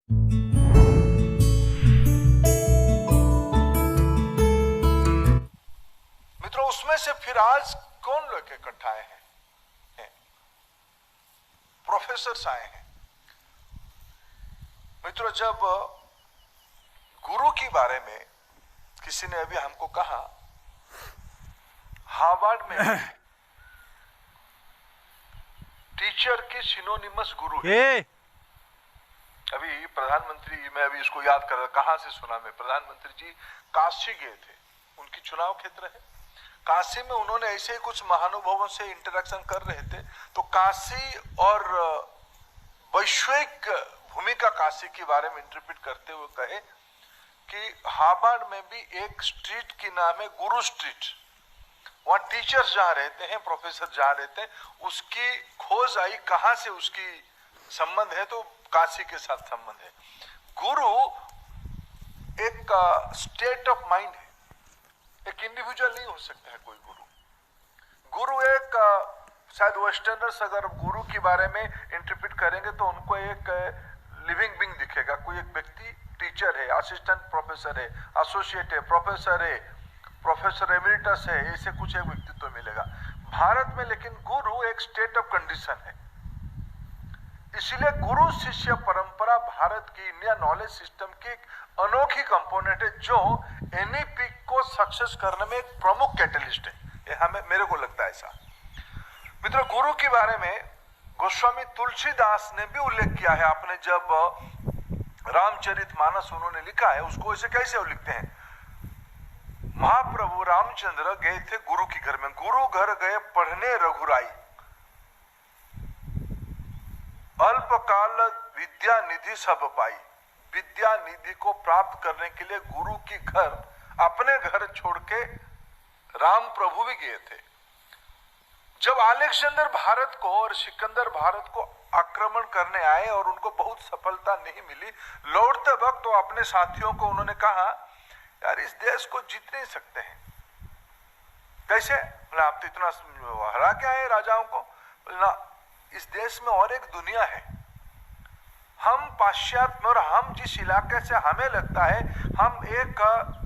मित्रों, उसमें से फिर आज कौन लोग इकट्ठा आए हैं? प्रोफेसर्स आए हैं। मित्रों, जब गुरु के बारे में किसी ने अभी हमको कहा, हार्वर्ड में टीचर की सिनोनिमस गुरु है। अभी प्रधानमंत्री, मैं अभी इसको याद कर रहा, कहां से सुना मैं, प्रधानमंत्री जी काशी गए थे, उनकी चुनाव क्षेत्र है काशी में। उन्होंने ऐसे ही कुछ महानुभावों से इंटरेक्शन कर रहे थे, तो काशी और वैश्विक भूमिका काशी के बारे में इंटरप्रेट करते हुए कहे कि हार्वर्ड में भी एक स्ट्रीट की नाम है गुरु स्ट्रीट। वहां टीचर्स जहां रहते हैं, प्रोफेसर जहां रहते हैं, उसकी खोज आई कहां से उसकी संबंध है, तो काशी के साथ संबंध है। गुरु एक स्टेट ऑफ माइंड है, एक इंडिविजुअल नहीं हो सकता है कोई गुरु। गुरु एक शायद वेस्टर्नर्स अगर गुरु के बारे में इंटरप्रेट करेंगे तो उनको एक लिविंग बीइंग दिखेगा, कोई एक व्यक्ति टीचर है, असिस्टेंट प्रोफेसर है, एसोसिएट है, प्रोफेसर एमिरिटस है, ऐसे कुछ एक व्यक्तित्व मिलेगा। भारत में लेकिन गुरु एक स्टेट ऑफ कंडीशन है। इसलिए गुरु शिष्य परंपरा भारत की इंडिया नॉलेज सिस्टम की एक अनोखी कंपोनेंट है, जो एनईपी को सक्सेस करने में एक प्रमुख कैटलिस्ट है। ये हमें, मेरे को लगता है ऐसा। मित्रों, गुरु के बारे में गोस्वामी तुलसीदास ने भी उल्लेख किया है। आपने जब रामचरितमानस उन्होंने लिखा है, उसको ऐसे कैसे लिखते हैं, महाप्रभु रामचंद्र गए थे गुरु के घर में, गुरु घर गए पढ़ने रघुराई, अल्पकाल विद्या निधि सब पाई। विद्या निधि को प्राप्त करने के लिए गुरु के घर, अपने घर छोड़ के राम प्रभु भी गए थे। जब अलेक्जेंडर भारत को और सिकंदर भारत को आक्रमण करने आए और उनको बहुत सफलता नहीं मिली, लौटते वक्त तो अपने साथियों को उन्होंने कहा, यार इस देश को जीत नहीं सकते हैं। कैसे? बोला, आप तो इतना हरा के आए राजाओं को। बोला, इस देश में और एक दुनिया है। हम पाश्चात्य में, और हम जिस इलाके से हमें लगता है हम एक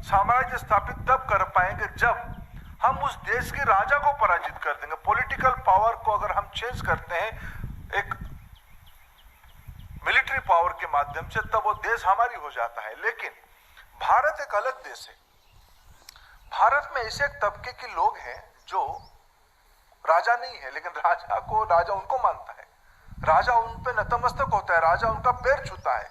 साम्राज्य स्थापित तब कर पाएंगे जब हम उस देश के राजा को पराजित कर देंगे। पॉलिटिकल पावर को अगर हम चेंज करते हैं एक मिलिट्री पावर के माध्यम से, तब वो देश हमारी हो जाता है। लेकिन भारत एक अलग देश है। भारत में ऐसे एक तबके के लोग हैं जो राजा नहीं है, लेकिन राजा को, राजा उनको मानता है, राजा उन पे नतमस्तक होता है, राजा उनका पैर छूता है।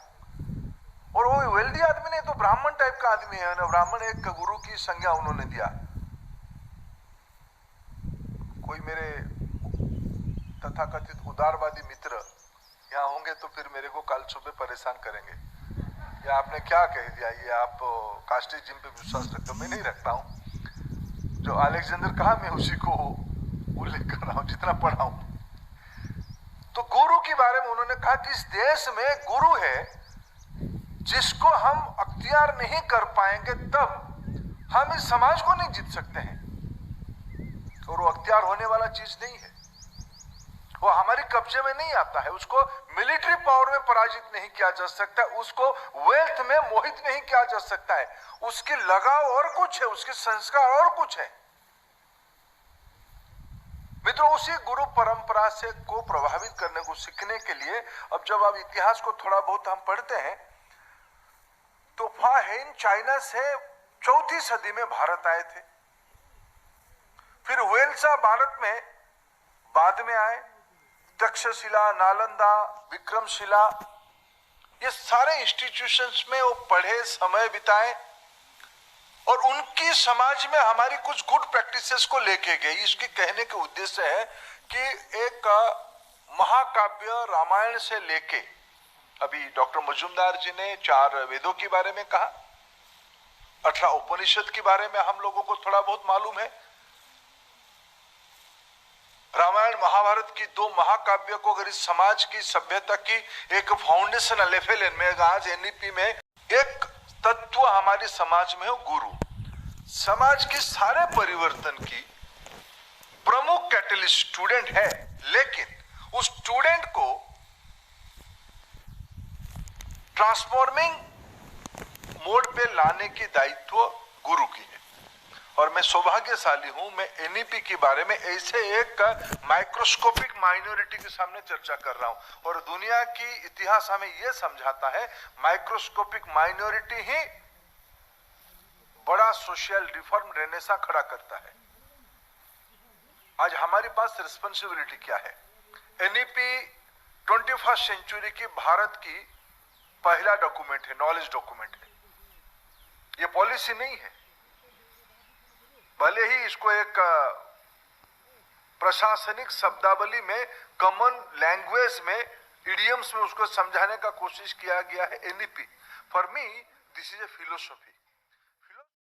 और वो वेल्दी आदमी नहीं तो ब्राह्मण टाइप का आदमी है ना। ब्राह्मण एक गुरु की संज्ञा उन्होंने दिया। कोई मेरे तथाकथित उदारवादी मित्र यहाँ होंगे तो फिर मेरे को कल सुबह परेशान करेंगे, या आपने क्या कह दिया, ये आप कास्टिज्म पे विश्वास रखते हो। मैं नहीं रखता हूं। जो अलेक्जेंडर कहा मैं उसी को उल्लेख कर रहा हूं, जितना पढ़ा हूं। तो गुरु के बारे में उन्होंने कहा कि इस देश में गुरु है जिसको हम अख्तियार नहीं कर पाएंगे तब हम इस समाज को नहीं जीत सकते हैं। और वो अख्तियार होने वाला चीज नहीं है, वो हमारी कब्जे में नहीं आता है। उसको मिलिट्री पावर में पराजित नहीं किया जा सकता, उसको वेल्थ में मोहित नहीं किया जा सकता है। उसकी लगाव और कुछ है, उसके संस्कार और कुछ है। मित्रों, उसी गुरु परंपरा से को प्रभावित करने को सीखने के लिए अब जब आप इतिहास को थोड़ा बहुत हम पढ़ते हैं तो फाहेन चाइना से 4वीं सदी में भारत आए थे। फिर वेल्सा भारत में बाद में आए। तक्षशिला, नालंदा, विक्रमशिला, ये सारे इंस्टीट्यूशंस में वो पढ़े, समय बिताए और उनकी समाज में हमारी कुछ गुड प्रैक्टिसेस को लेके गए। इसके कहने के उद्देश्य है कि एक महाकाव्य रामायण से लेके, अभी डॉक्टर मजुमदार जी ने 4 वेदों के बारे में कहा, 18 उपनिषद के बारे में हम लोगों को थोड़ा बहुत मालूम है। रामायण महाभारत की 2 महाकाव्य को अगर इस समाज की सभ्यता की एक फाउंडेशनल लेवल में, आज एनईपी में एक तत्व हमारे समाज में हो गुरु, समाज के सारे परिवर्तन की प्रमुख कैटलिस्ट स्टूडेंट है। लेकिन उस स्टूडेंट को ट्रांसफॉर्मिंग मोड पे लाने की दायित्व गुरु की है। और मैं सौभाग्यशाली हूं, मैं एनईपी के बारे में ऐसे एक माइक्रोस्कोपिक माइनॉरिटी के सामने चर्चा कर रहा हूं। और दुनिया की इतिहास हमें यह समझाता है माइक्रोस्कोपिक माइनॉरिटी ही बड़ा सोशल रिफॉर्म रेनेसा खड़ा करता है। आज हमारे पास रिस्पांसिबिलिटी क्या है? एनईपी 21st सेंचुरी की भारत की पहला डॉक्यूमेंट है, नॉलेज डॉक्यूमेंट है। ये पॉलिसी नहीं है। भले ही इसको एक प्रशासनिक शब्दावली में, कॉमन लैंग्वेज में, इडियम्स में उसको समझाने का कोशिश किया गया है NEP. For me this is a philosophy.